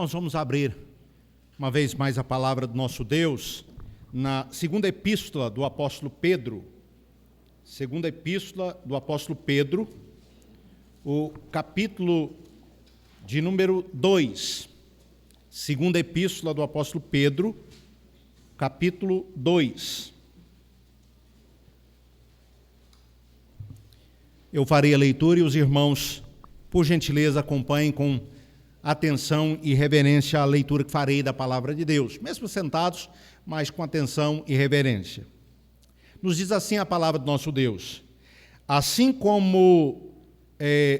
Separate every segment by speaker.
Speaker 1: Nós vamos abrir uma vez mais a palavra do nosso Deus na segunda epístola do apóstolo Pedro. Segunda epístola do apóstolo Pedro, o capítulo de número 2. Segunda epístola do apóstolo Pedro, capítulo 2. Eu farei a leitura e os irmãos, por gentileza, acompanhem com atenção e reverência a leitura que farei da palavra de Deus, mesmo sentados, mas com atenção e reverência. Nos diz assim a palavra do nosso Deus: assim como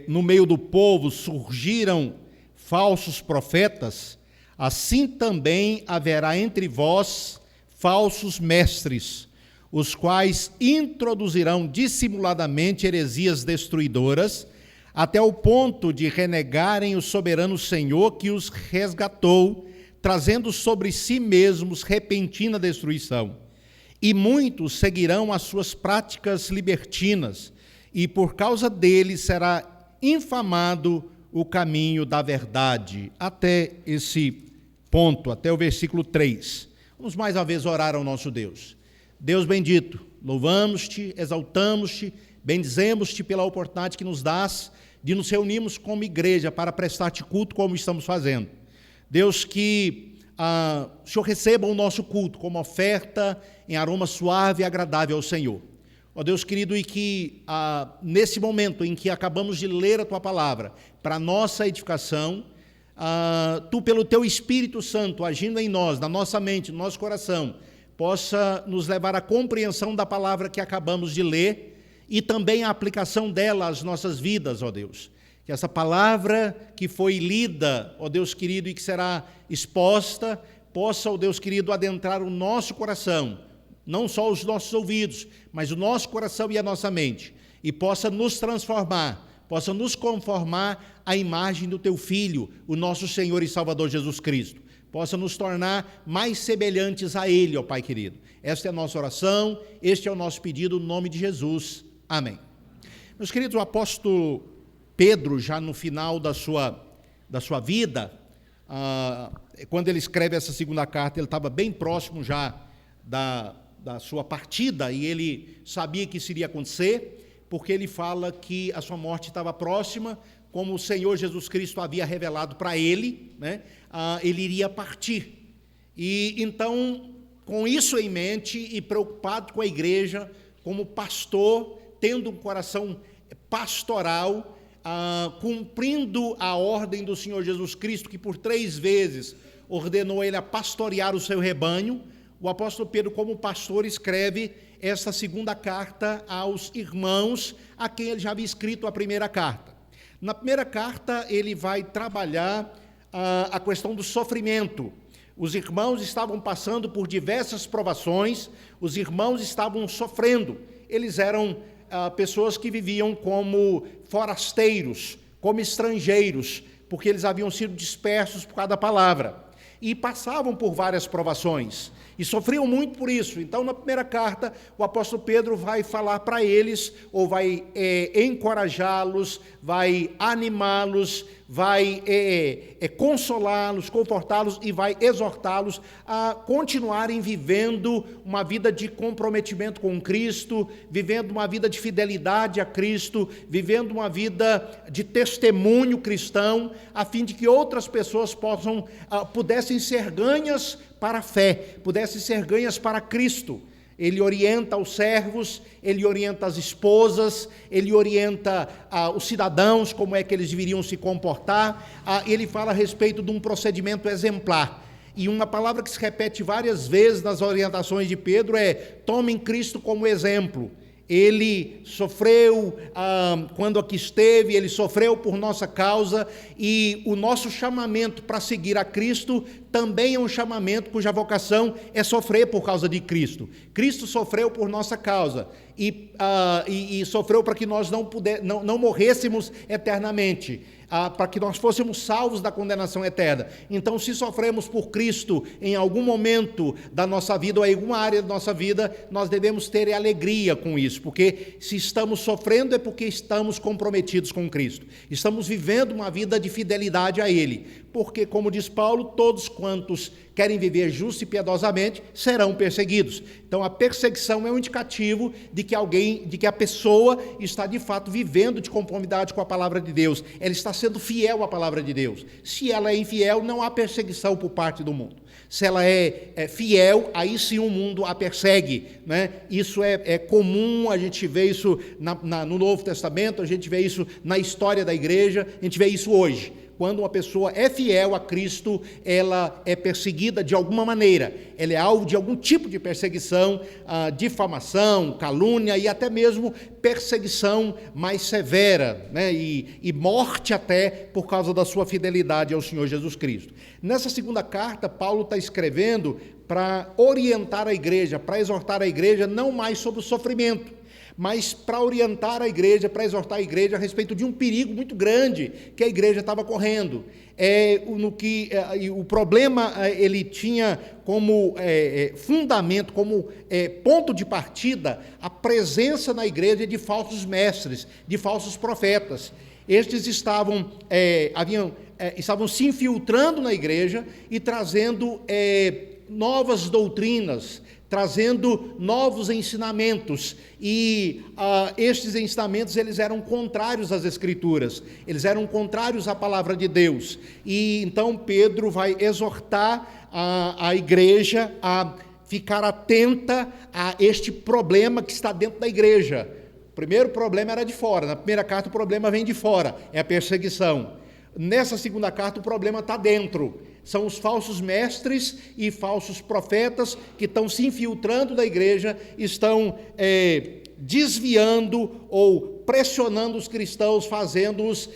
Speaker 1: no meio do povo surgiram falsos profetas, assim também haverá entre vós falsos mestres, os quais introduzirão dissimuladamente heresias destruidoras, até o ponto de renegarem o soberano Senhor que os resgatou, trazendo sobre si mesmos repentina destruição. E muitos seguirão as suas práticas libertinas, e por causa deles será infamado o caminho da verdade. Até esse ponto, até o versículo 3. Vamos mais uma vez orar ao nosso Deus. Deus bendito, louvamos-te, exaltamos-te, bendizemos-te pela oportunidade que nos dás de nos reunirmos como igreja para prestar-te culto como estamos fazendo. Deus, que o Senhor receba o nosso culto como oferta em aroma suave e agradável ao Senhor. Ó Deus querido, e que nesse momento em que acabamos de ler a Tua palavra, para nossa edificação, Tu, pelo Teu Espírito Santo, agindo em nós, na nossa mente, no nosso coração, possa nos levar à compreensão da palavra que acabamos de ler e também a aplicação dela às nossas vidas, ó Deus. Que essa palavra que foi lida, ó Deus querido, e que será exposta, possa, ó Deus querido, adentrar o nosso coração, não só os nossos ouvidos, mas o nosso coração e a nossa mente, e possa nos transformar, possa nos conformar à imagem do Teu Filho, o nosso Senhor e Salvador Jesus Cristo. Possa nos tornar mais semelhantes a Ele, ó Pai querido. Esta é a nossa oração, este é o nosso pedido, no nome de Jesus. Amém. Meus queridos, o apóstolo Pedro, já no final da sua vida, quando ele escreve essa segunda carta, ele estava bem próximo já da sua partida, e ele sabia que isso iria acontecer, porque ele fala que a sua morte estava próxima, como o Senhor Jesus Cristo havia revelado para ele, né? Ele iria partir. E então, com isso em mente e preocupado com a igreja, como pastor, tendo um coração pastoral, cumprindo a ordem do Senhor Jesus Cristo, que por 3 vezes ordenou ele a pastorear o seu rebanho, o apóstolo Pedro, como pastor, escreve esta segunda carta aos irmãos, a quem ele já havia escrito a primeira carta. Na primeira carta, ele vai trabalhar a questão do sofrimento. Os irmãos estavam passando por diversas provações, os irmãos estavam sofrendo. Eles eram pessoas que viviam como forasteiros, como estrangeiros, porque eles haviam sido dispersos por causa da palavra, e passavam por várias provações, e sofriam muito por isso. Então, na primeira carta, o apóstolo Pedro vai falar para eles, ou vai encorajá-los, vai animá-los, vai consolá-los, confortá-los e vai exortá-los a continuarem vivendo uma vida de comprometimento com Cristo, vivendo uma vida de fidelidade a Cristo, vivendo uma vida de testemunho cristão, a fim de que outras pessoas pudessem ser ganhas para a fé, pudessem ser ganhas para Cristo. Ele orienta os servos, ele orienta as esposas, ele orienta os cidadãos, como é que eles deveriam se comportar. Ele fala a respeito de um procedimento exemplar. E uma palavra que se repete várias vezes nas orientações de Pedro é: tomem Cristo como exemplo. Ele sofreu quando aqui esteve, ele sofreu por nossa causa, e o nosso chamamento para seguir a Cristo também é um chamamento cuja vocação é sofrer por causa de Cristo. Cristo sofreu por nossa causa e sofreu para que nós não morrêssemos eternamente. para que nós fôssemos salvos da condenação eterna. Então, se sofremos por Cristo em algum momento da nossa vida ou em alguma área da nossa vida, nós devemos ter alegria com isso, porque se estamos sofrendo é porque estamos comprometidos com Cristo. Estamos vivendo uma vida de fidelidade a Ele. Porque, como diz Paulo, todos quantos querem viver justo e piedosamente serão perseguidos. Então, a perseguição é um indicativo de que a pessoa está, de fato, vivendo de conformidade com a palavra de Deus. Ela está sendo fiel à palavra de Deus. Se ela é infiel, não há perseguição por parte do mundo. Se ela é fiel, aí sim o mundo a persegue, né? Isso é comum, a gente vê isso no Novo Testamento, a gente vê isso na história da igreja, a gente vê isso hoje. Quando uma pessoa é fiel a Cristo, ela é perseguida de alguma maneira. Ela é alvo de algum tipo de perseguição, difamação, calúnia e até mesmo perseguição mais severa, né? E morte até por causa da sua fidelidade ao Senhor Jesus Cristo. Nessa segunda carta, Paulo está escrevendo para orientar a igreja, para exortar a igreja não mais sobre o sofrimento, mas para orientar a igreja, para exortar a igreja a respeito de um perigo muito grande que a igreja estava correndo. O problema ele tinha como fundamento, como ponto de partida, a presença na igreja de falsos mestres, de falsos profetas. Estes estavam se infiltrando na igreja e trazendo novas doutrinas, trazendo novos ensinamentos, e estes ensinamentos eles eram contrários às Escrituras, eles eram contrários à palavra de Deus, e então Pedro vai exortar a igreja a ficar atenta a este problema que está dentro da igreja. O primeiro problema era de fora, na primeira carta o problema vem de fora, é a perseguição. Nessa segunda carta o problema está dentro. São os falsos mestres e falsos profetas que estão se infiltrando da igreja, estão desviando ou pressionando os cristãos, fazendo-os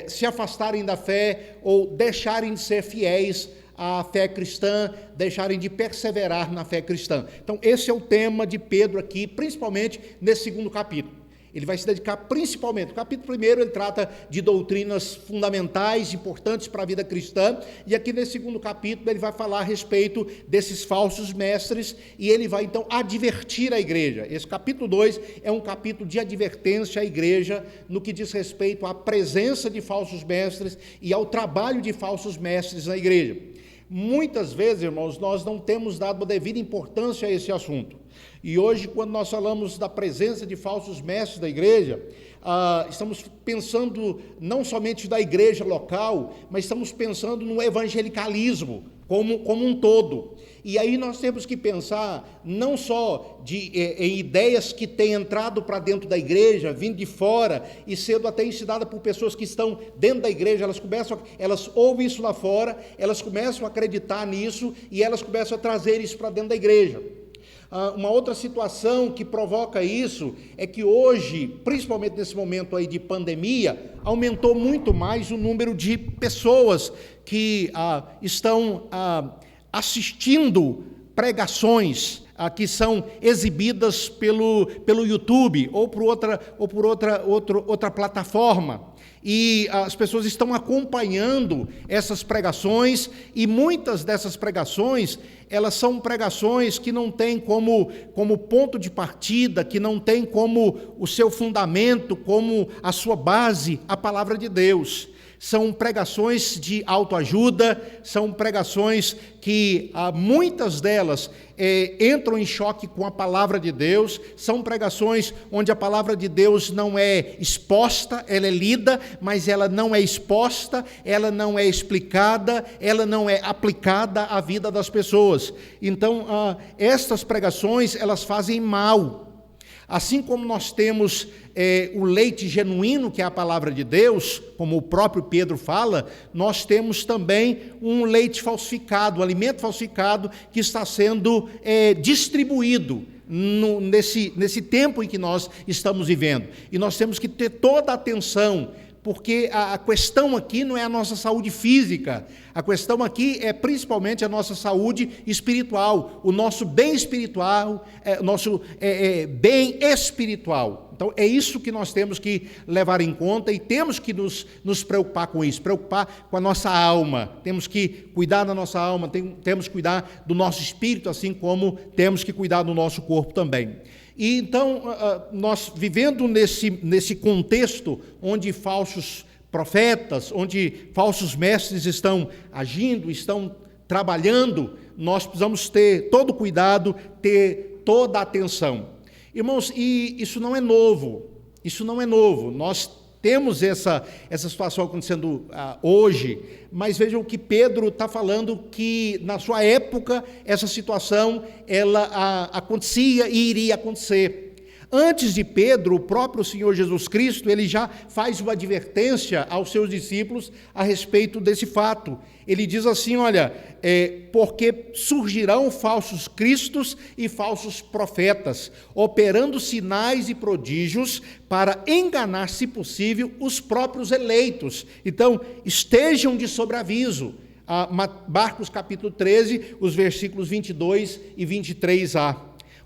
Speaker 1: se afastarem da fé ou deixarem de ser fiéis à fé cristã, deixarem de perseverar na fé cristã. Então, esse é o tema de Pedro aqui, principalmente nesse segundo capítulo. Ele vai se dedicar principalmente, o capítulo 1 ele trata de doutrinas fundamentais, importantes para a vida cristã, e aqui nesse segundo capítulo ele vai falar a respeito desses falsos mestres, e ele vai então advertir a igreja. Esse capítulo 2 é um capítulo de advertência à igreja, no que diz respeito à presença de falsos mestres e ao trabalho de falsos mestres na igreja. Muitas vezes, irmãos, nós não temos dado a devida importância a esse assunto. E hoje, quando nós falamos da presença de falsos mestres da igreja, estamos pensando não somente da igreja local, mas estamos pensando no evangelicalismo como um todo. E aí nós temos que pensar não só em ideias que têm entrado para dentro da igreja, vindo de fora e sendo até ensinadas por pessoas que estão dentro da igreja, elas ouvem isso lá fora, elas começam a acreditar nisso e elas começam a trazer isso para dentro da igreja. Uma outra situação que provoca isso é que hoje, principalmente nesse momento aí de pandemia, aumentou muito mais o número de pessoas que estão assistindo pregações que são exibidas pelo YouTube ou por outra plataforma. E as pessoas estão acompanhando essas pregações, e muitas dessas pregações, elas são pregações que não têm como ponto de partida, que não têm como o seu fundamento, como a sua base, a palavra de Deus. São pregações de autoajuda, são pregações que muitas delas entram em choque com a palavra de Deus, são pregações onde a palavra de Deus não é exposta, ela é lida, mas ela não é exposta, ela não é explicada, ela não é aplicada à vida das pessoas. Então, estas pregações, elas fazem mal. Assim como nós temos o leite genuíno, que é a palavra de Deus, como o próprio Pedro fala, nós temos também um leite falsificado, um alimento falsificado que está sendo distribuído nesse tempo em que nós estamos vivendo. E nós temos que ter toda a atenção, porque a questão aqui não é a nossa saúde física, a questão aqui é principalmente a nossa saúde espiritual, o nosso bem espiritual, nosso bem espiritual. Então, é isso que nós temos que levar em conta e temos que nos preocupar com isso, preocupar com a nossa alma. Temos que cuidar da nossa alma, temos que cuidar do nosso espírito, assim como temos que cuidar do nosso corpo também. E então, nós vivendo nesse contexto onde falsos profetas, onde falsos mestres estão agindo, estão trabalhando, nós precisamos ter todo cuidado, ter toda a atenção. Irmãos, e isso não é novo, nós temos essa situação acontecendo hoje, mas vejam que Pedro está falando que na sua época essa situação ela acontecia e iria acontecer. Antes de Pedro, o próprio Senhor Jesus Cristo, ele já faz uma advertência aos seus discípulos a respeito desse fato. Ele diz assim, olha, porque surgirão falsos cristos e falsos profetas, operando sinais e prodígios para enganar, se possível, os próprios eleitos. Então, estejam de sobreaviso. Marcos capítulo 13, os versículos 22 e 23a.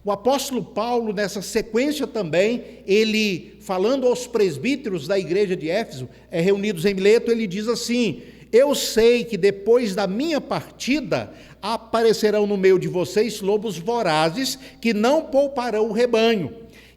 Speaker 1: O apóstolo Paulo, nessa sequência também, ele, falando aos presbíteros da igreja de Éfeso, reunidos em Mileto, ele diz assim: eu sei que depois da minha partida aparecerão no meio de vocês lobos vorazes que não pouparão o rebanho,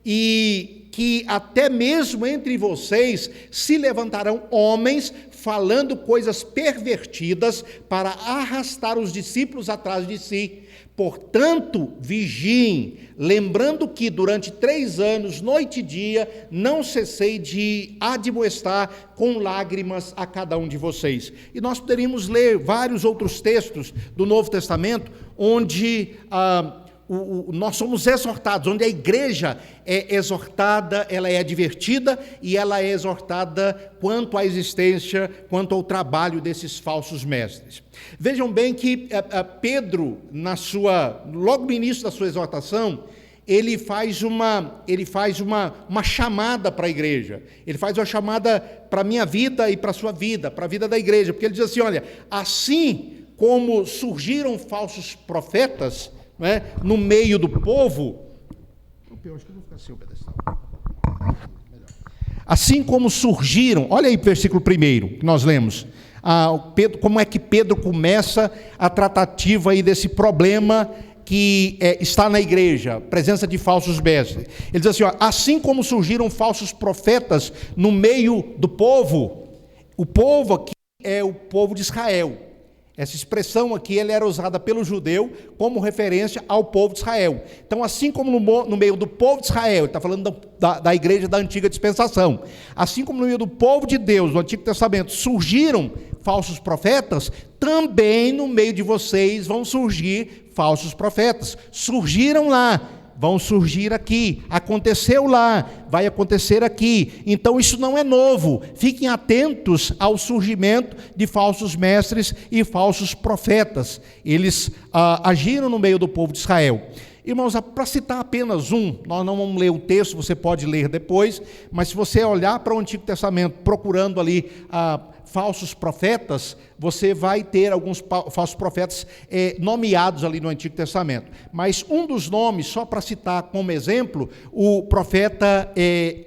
Speaker 1: e que até mesmo entre vocês se levantarão homens falando coisas pervertidas para arrastar os discípulos atrás de si. Portanto, vigiem, lembrando que durante 3 anos, noite e dia, não cessei de admoestar com lágrimas a cada um de vocês. E nós poderíamos ler vários outros textos do Novo Testamento, onde nós somos exortados, onde a igreja é exortada, ela é advertida e ela é exortada quanto à existência, quanto ao trabalho desses falsos mestres. Vejam bem que Pedro, logo no início da sua exortação, ele faz uma chamada para a igreja, ele faz uma chamada para a minha vida e para a sua vida, para a vida da igreja, porque ele diz assim, olha, assim como surgiram falsos profetas, no meio do povo, assim como surgiram, olha aí o versículo 1 que nós lemos, como é que Pedro começa a tratativa aí desse problema que está na igreja, presença de falsos mestres. Ele diz assim, assim como surgiram falsos profetas no meio do povo, o povo aqui é o povo de Israel. Essa expressão aqui ela era usada pelo judeu como referência ao povo de Israel. Então, assim como no meio do povo de Israel, ele está falando da igreja da antiga dispensação, assim como no meio do povo de Deus, do Antigo Testamento, surgiram falsos profetas, também no meio de vocês vão surgir falsos profetas. Surgiram lá, vão surgir aqui, aconteceu lá, vai acontecer aqui. Então isso não é novo. Fiquem atentos ao surgimento de falsos mestres e falsos profetas. Eles agiram no meio do povo de Israel. Irmãos, para citar apenas um, nós não vamos ler o texto, você pode ler depois, mas se você olhar para o Antigo Testamento procurando ali falsos profetas, você vai ter alguns falsos profetas nomeados ali no Antigo Testamento. Mas um dos nomes, só para citar como exemplo, o profeta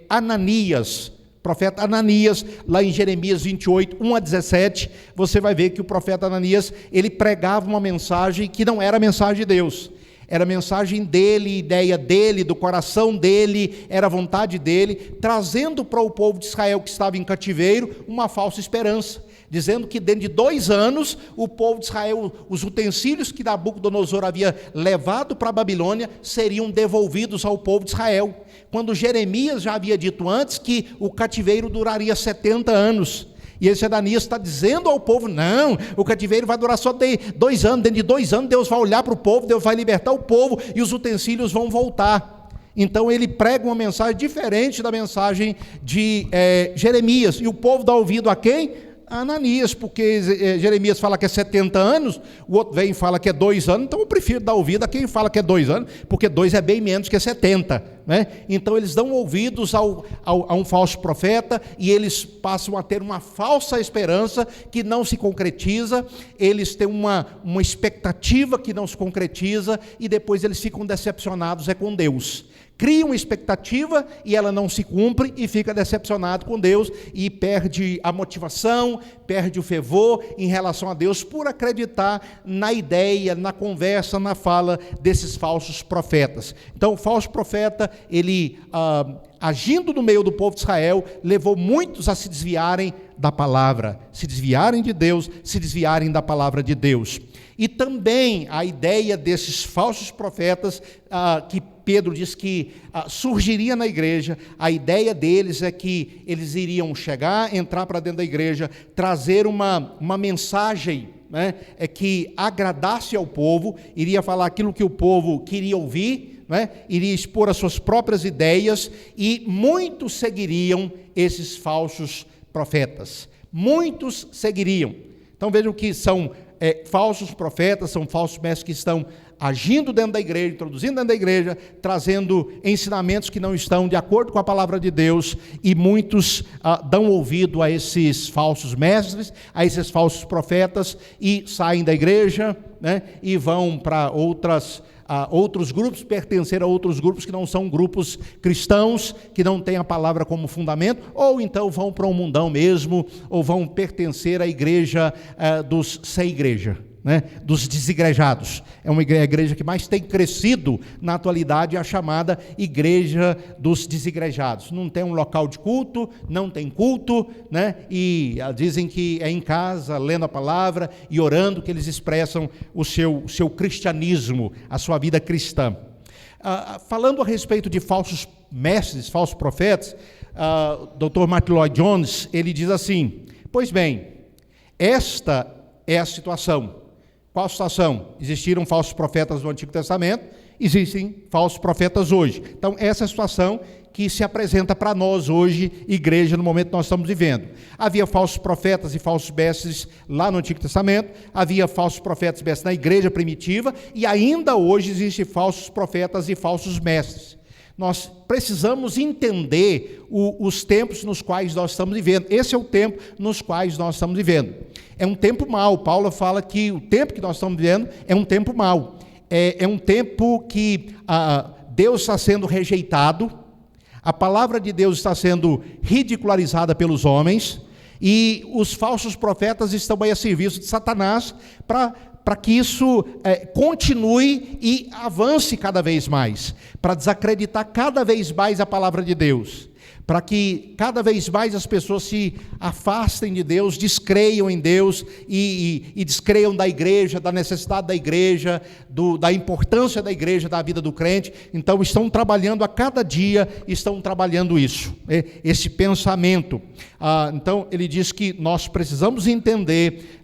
Speaker 1: Ananias. Profeta Ananias, lá em Jeremias 28, 1-17, você vai ver que o profeta Ananias, ele pregava uma mensagem que não era a mensagem de Deus. Era a mensagem dele, ideia dele, do coração dele, era a vontade dele, trazendo para o povo de Israel que estava em cativeiro uma falsa esperança, dizendo que dentro de 2 anos o povo de Israel, os utensílios que Nabucodonosor havia levado para a Babilônia seriam devolvidos ao povo de Israel, quando Jeremias já havia dito antes que o cativeiro duraria 70 anos. E esse Ananias está dizendo ao povo, não, o cativeiro vai durar só 2 anos, dentro de 2 anos Deus vai olhar para o povo, Deus vai libertar o povo e os utensílios vão voltar. Então ele prega uma mensagem diferente da mensagem de Jeremias, e o povo dá ouvido a quem? A Ananias, porque Jeremias fala que é 70 anos, o outro vem e fala que é 2 anos, então eu prefiro dar ouvido a quem fala que é 2 anos, porque 2 é bem menos que 70, né? Então eles dão ouvidos a um falso profeta, e eles passam a ter uma falsa esperança que não se concretiza, eles têm uma expectativa que não se concretiza, e depois eles ficam decepcionados com Deus. Cria uma expectativa e ela não se cumpre e fica decepcionado com Deus e perde a motivação, perde o fervor em relação a Deus por acreditar na ideia, na conversa, na fala desses falsos profetas. Então, o falso profeta, ele agindo no meio do povo de Israel, levou muitos a se desviarem da palavra, se desviarem de Deus, se desviarem da palavra de Deus. E também a ideia desses falsos profetas, que Pedro diz que surgiria na igreja, a ideia deles é que eles iriam chegar, entrar para dentro da igreja, trazer uma mensagem, né, que agradasse ao povo, iria falar aquilo que o povo queria ouvir, né, iria expor as suas próprias ideias, e muitos seguiriam esses falsos profetas. Muitos seguiriam. Então vejam que são falsos profetas, são falsos mestres que estão agindo dentro da igreja, introduzindo dentro da igreja, trazendo ensinamentos que não estão de acordo com a palavra de Deus, e muitos dão ouvido a esses falsos mestres, a esses falsos profetas, e saem da igreja, né, e vão para outros grupos, pertencer a outros grupos que não são grupos cristãos, que não têm a palavra como fundamento, ou então vão para um mundão mesmo, ou vão pertencer à igreja dos sem igreja, né, dos desigrejados. É uma igreja que mais tem crescido na atualidade, a chamada igreja dos desigrejados. Não tem um local de culto, não tem culto, né, e dizem que é em casa, lendo a palavra e orando, que eles expressam o seu cristianismo, a sua vida cristã. Falando a respeito de falsos mestres, falsos profetas, Dr. Martin Lloyd Jones, ele diz assim: pois bem, esta é a situação. Qual a situação? Existiram falsos profetas no Antigo Testamento, existem falsos profetas hoje. Então, essa é a situação que se apresenta para nós hoje, igreja, no momento que nós estamos vivendo. Havia falsos profetas e falsos mestres lá no Antigo Testamento, havia falsos profetas e mestres na igreja primitiva, e ainda hoje existem falsos profetas e falsos mestres. Nós precisamos entender os tempos nos quais nós estamos vivendo. Esse é o tempo nos quais nós estamos vivendo. É um tempo mau. Paulo fala que o tempo que nós estamos vivendo é um tempo mau. É um tempo que Deus está sendo rejeitado, a palavra de Deus está sendo ridicularizada pelos homens, e os falsos profetas estão aí a serviço de Satanás para que isso continue e avance cada vez mais, para desacreditar cada vez mais a palavra de Deus, para que cada vez mais as pessoas se afastem de Deus, descreiam em Deus e descreiam da igreja, da necessidade da igreja, da importância da igreja, da vida do crente. Então estão trabalhando a cada dia, estão trabalhando isso, esse pensamento. Então ele diz que nós precisamos entender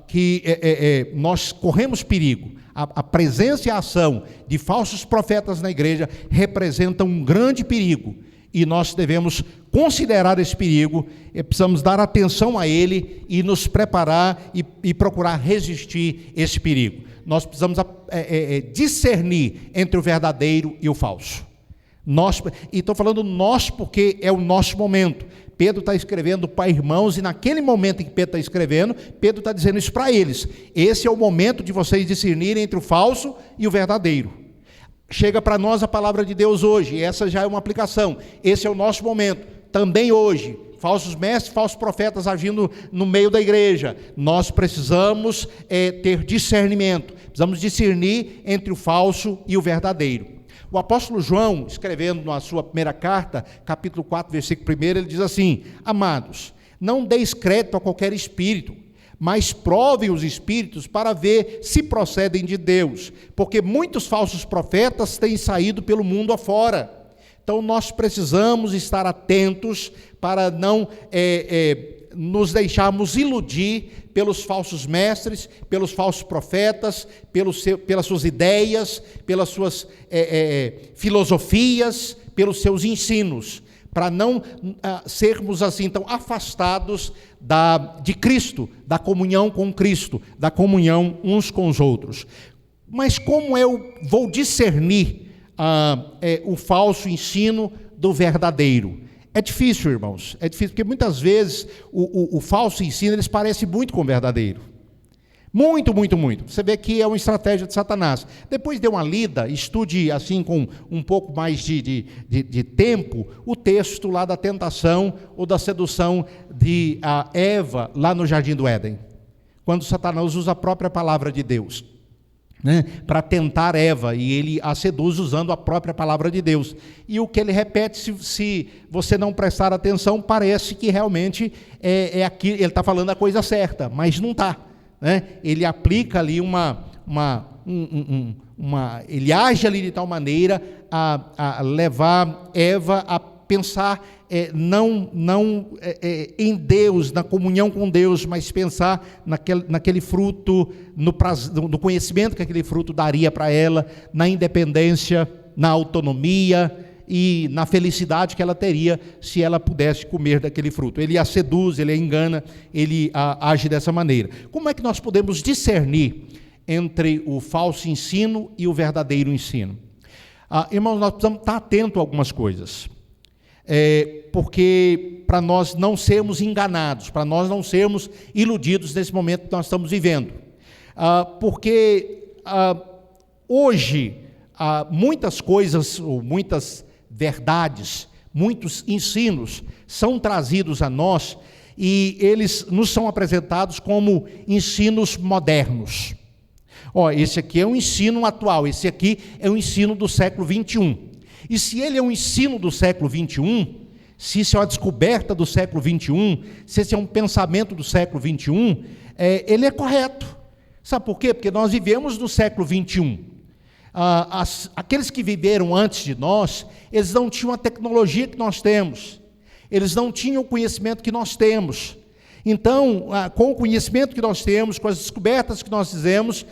Speaker 1: que nós corremos perigo. A presença e a ação de falsos profetas na igreja representam um grande perigo, e nós devemos considerar esse perigo, precisamos dar atenção a ele e nos preparar e procurar resistir esse perigo. Nós precisamos discernir entre o verdadeiro e o falso. E estou falando nós porque é o nosso momento. Pedro está escrevendo para irmãos, e naquele momento em que Pedro está escrevendo, Pedro está dizendo isso para eles: esse é o momento de vocês discernirem entre o falso e o verdadeiro. Chega para nós a palavra de Deus hoje, e essa já é uma aplicação. Esse é o nosso momento, também hoje. Falsos mestres, falsos profetas agindo no meio da igreja. Nós precisamos ter discernimento, precisamos discernir entre o falso e o verdadeiro. O apóstolo João, escrevendo na sua primeira carta, capítulo 4, versículo 1, ele diz assim: amados, não deis crédito a qualquer espírito, mas provem os espíritos para ver se procedem de Deus, porque muitos falsos profetas têm saído pelo mundo afora. Então nós precisamos estar atentos para não nos deixarmos iludir pelos falsos mestres, pelos falsos profetas, pelas suas ideias, pelas suas filosofias, pelos seus ensinos, para não sermos assim tão afastados de Cristo, da comunhão com Cristo, da comunhão uns com os outros. Mas como eu vou discernir o falso ensino do verdadeiro? É difícil, irmãos, é difícil, porque muitas vezes o falso ensino, eles parecem muito com o verdadeiro, Muito, muito, muito. Você vê que é uma estratégia de Satanás. Depois dê uma lida, estude assim com um pouco mais de tempo, o texto lá da tentação ou da sedução de Eva lá no Jardim do Éden. Quando Satanás usa a própria palavra de Deus, né, para tentar Eva, e ele a seduz usando a própria palavra de Deus. E o que ele repete, se você não prestar atenção, parece que realmente é aqui, ele está falando a coisa certa, mas não está. Né? Ele aplica ali ele age ali de tal maneira a levar Eva a pensar não em Deus, na comunhão com Deus, mas pensar naquele fruto, no conhecimento que aquele fruto daria para ela, na independência, na autonomia e na felicidade que ela teria se ela pudesse comer daquele fruto. Ele a seduz, ele a engana, ele age dessa maneira. Como é que nós podemos discernir entre o falso ensino e o verdadeiro ensino? Irmãos, nós precisamos estar atentos a algumas coisas. Porque para nós não sermos enganados, para nós não sermos iludidos nesse momento que nós estamos vivendo. Porque hoje muitas coisas, ou muitas verdades, muitos ensinos são trazidos a nós e eles nos são apresentados como ensinos modernos. Esse aqui é um ensino atual, esse aqui é um ensino do século 21. E se ele é um ensino do século 21, se isso é uma descoberta do século 21, se esse é um pensamento do século 21, ele é correto. Sabe por quê? Porque nós vivemos no século 21. Aqueles que viveram antes de nós, eles não tinham a tecnologia que nós temos, eles não tinham o conhecimento que nós temos. Então, com o conhecimento que nós temos, com as descobertas que nós fizemos,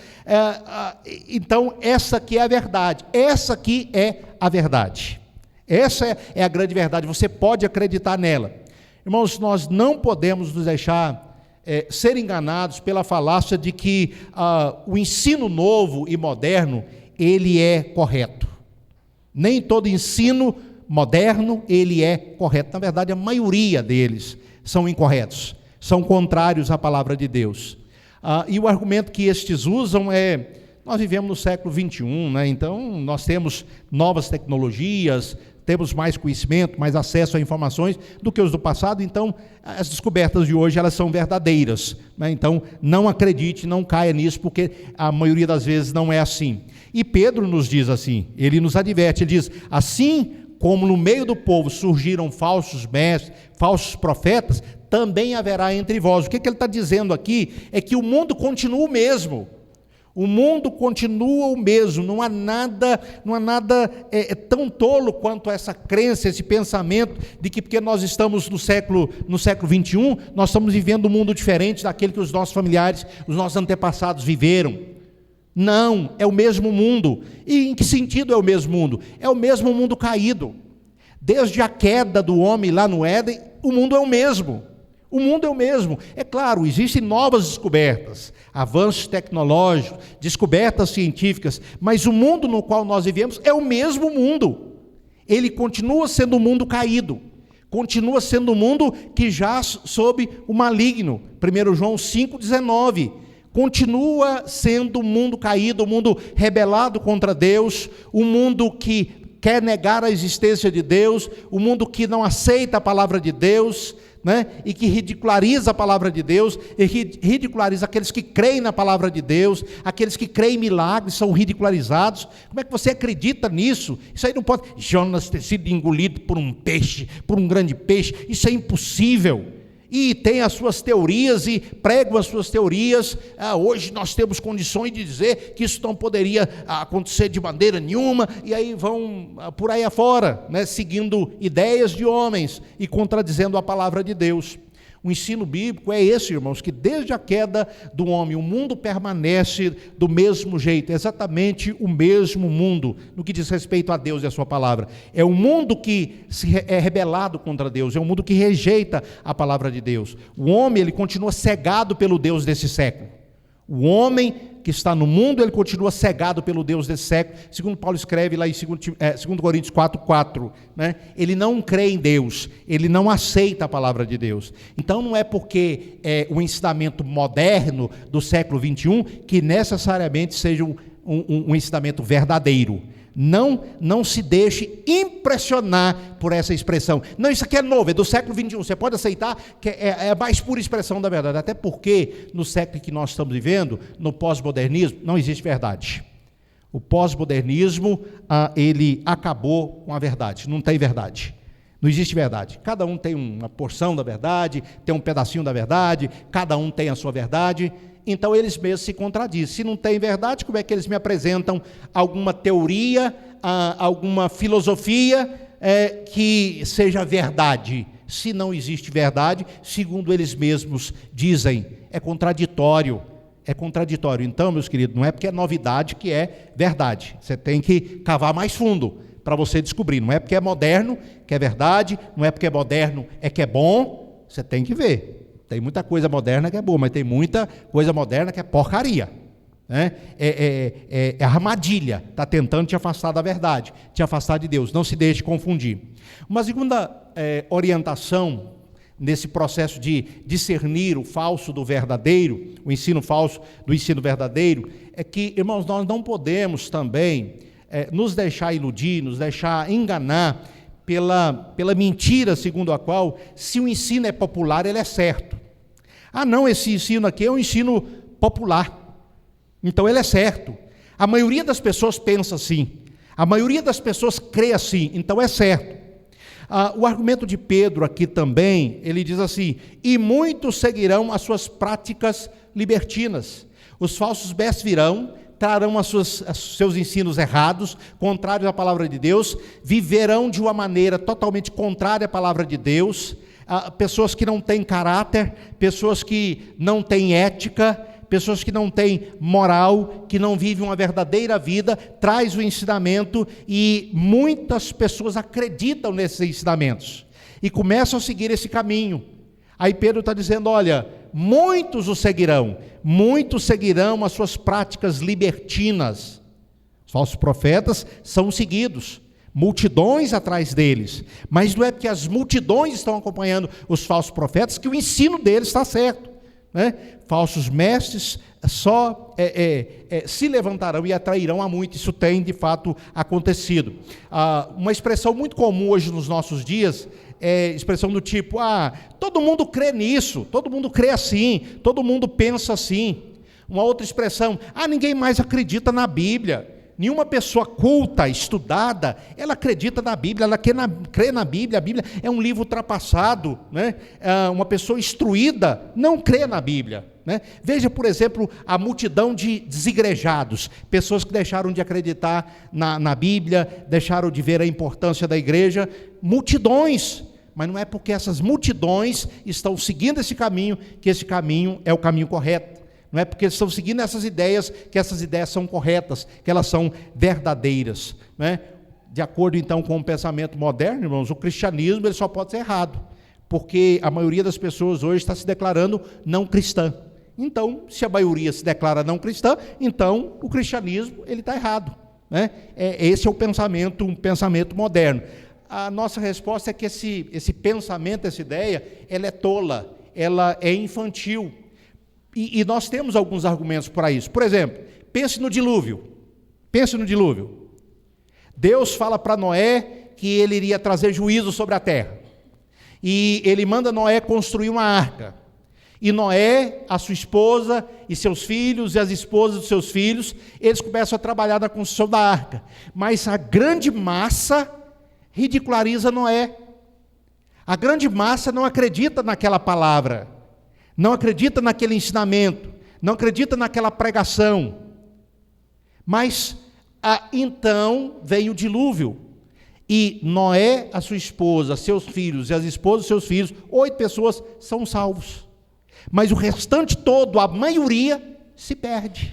Speaker 1: então essa aqui é a verdade, essa aqui é a verdade, essa é a grande verdade, você pode acreditar nela. Irmãos, nós não podemos nos deixar ser enganados pela falácia de que o ensino novo e moderno, ele é correto. Nem todo ensino moderno, ele é correto. Na verdade, a maioria deles são incorretos, são contrários à palavra de Deus. E o argumento que estes usam nós vivemos no século 21, né? Então nós temos novas tecnologias, temos mais conhecimento, mais acesso a informações do que os do passado, então as descobertas de hoje elas são verdadeiras, né? Então não acredite, não caia nisso, porque a maioria das vezes não é assim. E Pedro nos diz assim, ele nos adverte, ele diz, assim como no meio do povo surgiram falsos mestres, falsos profetas, também haverá entre vós. O que ele está dizendo aqui é que o mundo continua o mesmo. O mundo continua o mesmo, não há nada tão tolo quanto essa crença, esse pensamento de que porque nós estamos no século 21, nós estamos vivendo um mundo diferente daquele que os nossos familiares, os nossos antepassados viveram. Não, é o mesmo mundo. E em que sentido é o mesmo mundo? É o mesmo mundo caído. Desde a queda do homem lá no Éden, o mundo é o mesmo. O mundo é o mesmo. É claro, existem novas descobertas, avanços tecnológicos, descobertas científicas, mas o mundo no qual nós vivemos é o mesmo mundo. Ele continua sendo um mundo caído, continua sendo um mundo que jaz sob o maligno. 1 João 5,19. Continua sendo um mundo caído, um mundo rebelado contra Deus, um mundo que quer negar a existência de Deus, um mundo que não aceita a palavra de Deus, né? E que ridiculariza a palavra de Deus, e ridiculariza aqueles que creem na palavra de Deus, aqueles que creem em milagres são ridicularizados. Como é que você acredita nisso? Isso aí não pode. Jonas ter sido engolido por um peixe, por um grande peixe, isso é impossível. E tem as suas teorias e pregam as suas teorias. Hoje nós temos condições de dizer que isso não poderia acontecer de maneira nenhuma, e aí vão por aí afora, né, seguindo ideias de homens e contradizendo a palavra de Deus. O ensino bíblico é esse, irmãos, que desde a queda do homem, o mundo permanece do mesmo jeito, exatamente o mesmo mundo, no que diz respeito a Deus e a sua palavra. É um mundo que é rebelado contra Deus, é um mundo que rejeita a palavra de Deus. O homem, ele continua cegado pelo Deus desse século. O homem que está no mundo, ele continua cegado pelo Deus desse século, segundo Paulo escreve lá em 2 Coríntios 4:4, né? Ele não crê em Deus, ele não aceita a palavra de Deus. Então não é porque é o ensinamento moderno do século 21 que necessariamente seja um ensinamento verdadeiro. Não se deixe impressionar por essa expressão. Não, isso aqui é novo, é do século 21. Você pode aceitar que é a mais pura expressão da verdade. Até porque no século que nós estamos vivendo, no pós-modernismo, não existe verdade. O pós-modernismo, ele acabou com a verdade. Não tem verdade. Não existe verdade. Cada um tem uma porção da verdade, tem um pedacinho da verdade, cada um tem a sua verdade. Então eles mesmos se contradizem. Se não tem verdade, como é que eles me apresentam alguma teoria, alguma filosofia que seja verdade? Se não existe verdade, segundo eles mesmos dizem, é contraditório. É contraditório. Então, meus queridos, não é porque é novidade que é verdade. Você tem que cavar mais fundo para você descobrir. Não é porque é moderno que é verdade, não é porque é moderno que é bom. Você tem que ver. Tem muita coisa moderna que é boa, mas tem muita coisa moderna que é porcaria, né? É armadilha, está tentando te afastar da verdade, te afastar de Deus. Não se deixe confundir. Uma segunda orientação nesse processo de discernir o falso do verdadeiro, o ensino falso do ensino verdadeiro, é que, irmãos, nós não podemos também nos deixar iludir, nos deixar enganar pela mentira segundo a qual, se o ensino é popular, ele é certo. Ah, não, esse ensino aqui é um ensino popular, então ele é certo. A maioria das pessoas pensa assim, a maioria das pessoas crê assim, então é certo. O argumento de Pedro aqui também, ele diz assim: e muitos seguirão as suas práticas libertinas. Os falsos mestres virão, trarão seus ensinos errados, contrários à palavra de Deus, viverão de uma maneira totalmente contrária à palavra de Deus. Pessoas que não têm caráter, pessoas que não têm ética, pessoas que não têm moral, que não vivem uma verdadeira vida, traz o ensinamento e muitas pessoas acreditam nesses ensinamentos e começam a seguir esse caminho. Aí Pedro está dizendo, olha, muitos o seguirão, muitos seguirão as suas práticas libertinas. Os falsos profetas são seguidos, multidões atrás deles, mas não é porque as multidões estão acompanhando os falsos profetas que o ensino deles está certo, né? Falsos mestres só se levantarão e atrairão a muitos. Isso tem de fato acontecido. Uma expressão muito comum hoje nos nossos dias é expressão do tipo, todo mundo crê nisso, todo mundo crê assim, todo mundo pensa assim. Uma outra expressão, ninguém mais acredita na Bíblia. Nenhuma pessoa culta, estudada, ela acredita na Bíblia, ela crê na Bíblia. A Bíblia é um livro ultrapassado, né? Uma pessoa instruída não crê na Bíblia, né? Veja, por exemplo, a multidão de desigrejados, pessoas que deixaram de acreditar na Bíblia, deixaram de ver a importância da igreja, multidões. Mas não é porque essas multidões estão seguindo esse caminho, que esse caminho é o caminho correto. Não é porque eles estão seguindo essas ideias, que essas ideias são corretas, que elas são verdadeiras, né? De acordo então com o pensamento moderno, irmãos, o cristianismo ele só pode ser errado, porque a maioria das pessoas hoje está se declarando não cristã. Então, se a maioria se declara não cristã, então o cristianismo ele está errado, né? Esse é um pensamento moderno. A nossa resposta é que esse pensamento, essa ideia, ela é tola, ela é infantil. E nós temos alguns argumentos para isso. Por exemplo, pense no dilúvio. Pense no dilúvio. Deus fala para Noé que ele iria trazer juízo sobre a terra. E ele manda Noé construir uma arca. E Noé, a sua esposa e seus filhos e as esposas dos seus filhos, eles começam a trabalhar na construção da arca. Mas a grande massa ridiculariza Noé. A grande massa não acredita naquela palavra. Não acredita naquele ensinamento, não acredita naquela pregação. Mas então veio o dilúvio. E Noé, a sua esposa, seus filhos e as esposas dos seus filhos, 8 pessoas são salvos. Mas o restante todo, a maioria, se perde.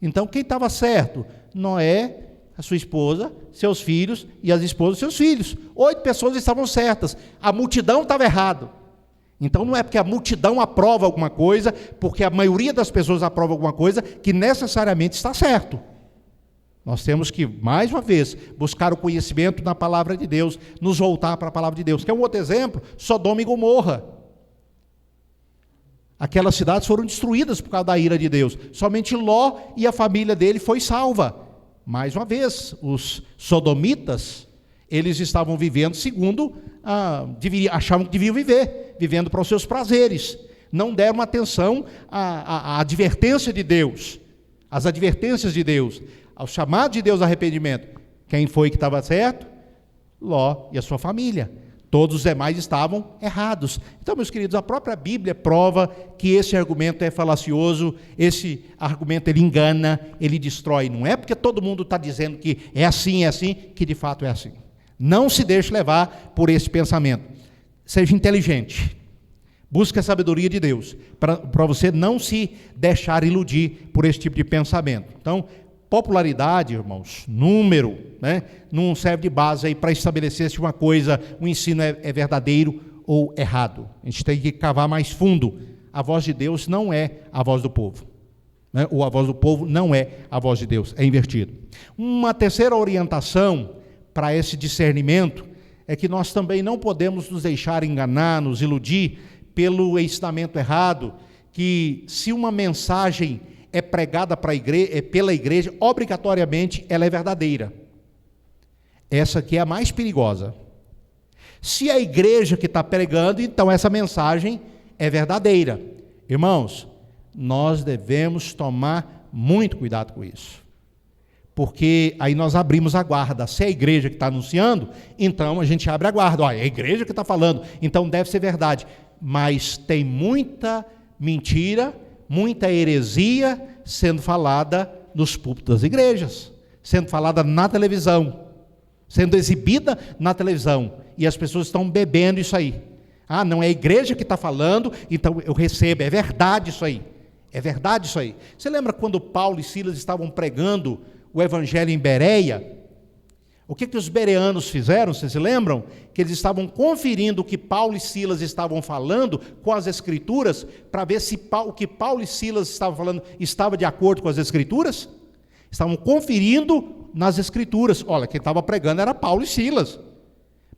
Speaker 1: Então quem estava certo? Noé, a sua esposa, seus filhos e as esposas dos seus filhos. 8 pessoas estavam certas. A multidão estava errada. Então não é porque a multidão aprova alguma coisa, porque a maioria das pessoas aprova alguma coisa, que necessariamente está certo. Nós temos que, mais uma vez, buscar o conhecimento na palavra de Deus, nos voltar para a palavra de Deus. Que é um outro exemplo, Sodoma e Gomorra. Aquelas cidades foram destruídas por causa da ira de Deus. Somente Ló e a família dele foi salva. Mais uma vez, os sodomitas, eles estavam vivendo segundo, achavam que deviam viver, vivendo para os seus prazeres. Não deram atenção à advertência de Deus, às advertências de Deus, ao chamado de Deus ao arrependimento. Quem foi que estava certo? Ló e a sua família. Todos os demais estavam errados. Então, meus queridos, a própria Bíblia prova que esse argumento é falacioso, esse argumento ele engana, ele destrói. Não é porque todo mundo está dizendo que é assim, que de fato é assim. Não se deixe levar por esse pensamento. Seja inteligente. Busque a sabedoria de Deus, para você não se deixar iludir por esse tipo de pensamento. Então, popularidade, irmãos, número, né, não serve de base aí para estabelecer se uma coisa, um ensino é verdadeiro ou errado. A gente tem que cavar mais fundo. A voz de Deus não é a voz do povo, né, ou a voz do povo não é a voz de Deus, é invertido. Uma terceira orientação para esse discernimento é que nós também não podemos nos deixar enganar, nos iludir pelo ensinamento errado, que se uma mensagem é pregada pela igreja, obrigatoriamente ela é verdadeira. Essa aqui é a mais perigosa. Se é a igreja que está pregando, então essa mensagem é verdadeira. Irmãos, nós devemos tomar muito cuidado com isso. Porque aí nós abrimos a guarda. Se é a igreja que está anunciando, então a gente abre a guarda. Olha, é a igreja que está falando, então deve ser verdade. Mas tem muita mentira, muita heresia sendo falada nos púlpitos das igrejas, sendo falada na televisão, sendo exibida na televisão, e as pessoas estão bebendo isso aí. Não é a igreja que está falando, então eu recebo, é verdade isso aí, é verdade isso aí. Você lembra quando Paulo e Silas estavam pregando o evangelho em Bereia? O que os bereanos fizeram, vocês se lembram? Que eles estavam conferindo o que Paulo e Silas estavam falando com as Escrituras, para ver se o que Paulo e Silas estavam falando estava de acordo com as Escrituras. Estavam conferindo nas Escrituras. Olha, quem estava pregando era Paulo e Silas.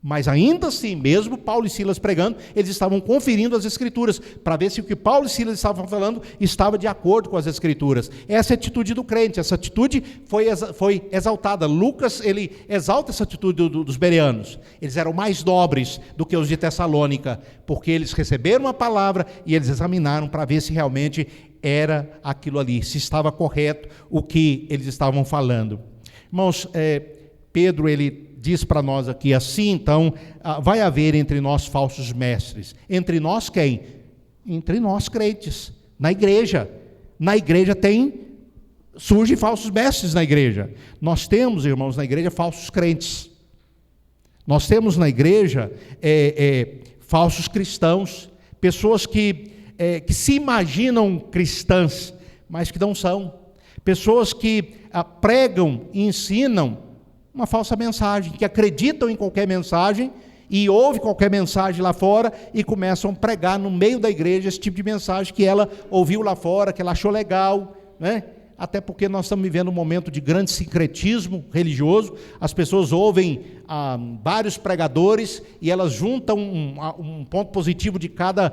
Speaker 1: Mas ainda assim, mesmo Paulo e Silas pregando, eles estavam conferindo as Escrituras, para ver se o que Paulo e Silas estavam falando estava de acordo com as Escrituras. Essa é a atitude do crente, essa atitude foi exaltada. Lucas, ele exalta essa atitude dos bereanos. Eles eram mais nobres do que os de Tessalônica, porque eles receberam a palavra e eles examinaram para ver se realmente era aquilo ali, se estava correto o que eles estavam falando. Irmãos, Pedro, ele diz para nós aqui assim, então, vai haver entre nós falsos mestres. Entre nós quem? Entre nós crentes, na igreja. Na igreja surgem falsos mestres na igreja. Nós temos, irmãos, na igreja falsos crentes. Nós temos na igreja falsos cristãos, pessoas que se imaginam cristãs, mas que não são. Pessoas que pregam e ensinam uma falsa mensagem, que acreditam em qualquer mensagem e ouvem qualquer mensagem lá fora e começam a pregar no meio da igreja esse tipo de mensagem que ela ouviu lá fora, que ela achou legal, né? Até porque nós estamos vivendo um momento de grande sincretismo religioso. As pessoas ouvem vários pregadores e elas juntam um ponto positivo de cada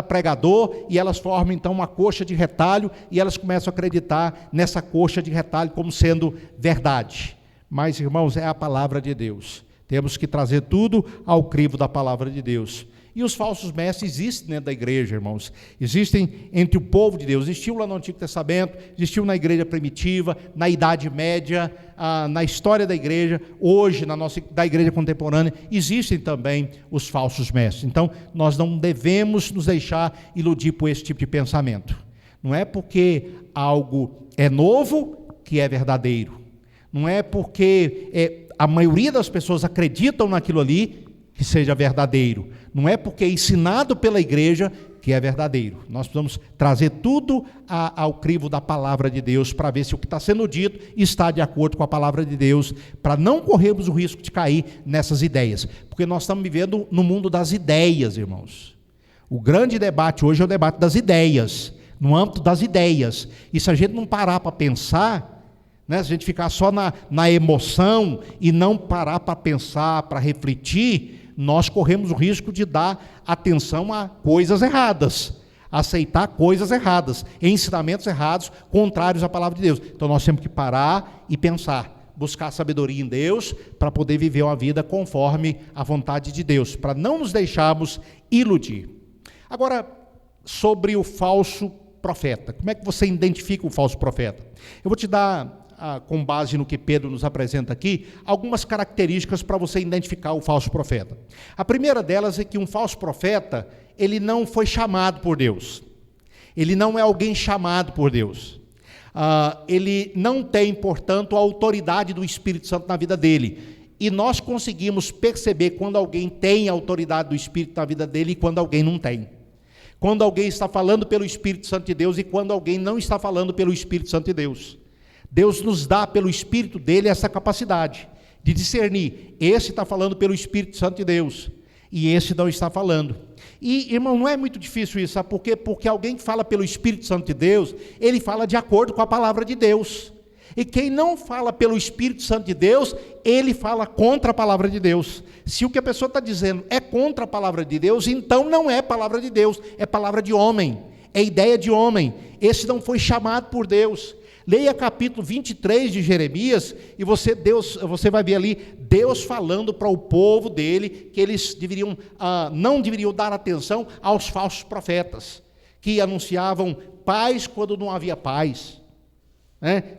Speaker 1: pregador e elas formam então uma coxa de retalho e elas começam a acreditar nessa coxa de retalho como sendo verdade. Mas, irmãos, é a palavra de Deus. Temos que trazer tudo ao crivo da palavra de Deus. E os falsos mestres existem dentro da igreja, irmãos. Existem entre o povo de Deus. Existiu lá no Antigo Testamento, existiu na igreja primitiva, na Idade Média, na história da igreja, hoje, da igreja contemporânea, existem também os falsos mestres. Então, nós não devemos nos deixar iludir por esse tipo de pensamento. Não é porque algo é novo que é verdadeiro. Não é porque a maioria das pessoas acreditam naquilo ali que seja verdadeiro. Não é porque é ensinado pela igreja que é verdadeiro. Nós precisamos trazer tudo ao crivo da palavra de Deus para ver se o que está sendo dito está de acordo com a palavra de Deus, para não corrermos o risco de cair nessas ideias. Porque nós estamos vivendo no mundo das ideias, irmãos. O grande debate hoje é o debate das ideias, no âmbito das ideias. E se a gente não parar para pensar, né, se a gente ficar só na emoção e não parar para pensar, para refletir, nós corremos o risco de dar atenção a coisas erradas, aceitar coisas erradas, ensinamentos errados, contrários à palavra de Deus. Então nós temos que parar e pensar, buscar sabedoria em Deus, para poder viver uma vida conforme a vontade de Deus, para não nos deixarmos iludir. Agora, sobre o falso profeta, como é que você identifica o falso profeta? Eu vou te dar, com base no que Pedro nos apresenta aqui, algumas características para você identificar o falso profeta. A primeira delas é que um falso profeta, ele não foi chamado por Deus. Ele não é alguém chamado por Deus. Ele não tem, portanto, a autoridade do Espírito Santo na vida dele. E nós conseguimos perceber quando alguém tem a autoridade do Espírito na vida dele e quando alguém não tem. Quando alguém está falando pelo Espírito Santo de Deus e quando alguém não está falando pelo Espírito Santo de Deus. Deus nos dá pelo Espírito dele essa capacidade de discernir, esse está falando pelo Espírito Santo de Deus e esse não está falando. E, irmão, não é muito difícil isso, sabe por quê? Porque alguém que fala pelo Espírito Santo de Deus, ele fala de acordo com a palavra de Deus. E quem não fala pelo Espírito Santo de Deus, ele fala contra a palavra de Deus. Se o que a pessoa está dizendo é contra a palavra de Deus, então não é palavra de Deus, é palavra de homem, é ideia de homem. Esse não foi chamado por Deus. Leia capítulo 23 de Jeremias e você vai ver ali Deus falando para o povo dele que eles não deveriam dar atenção aos falsos profetas, que anunciavam paz quando não havia paz.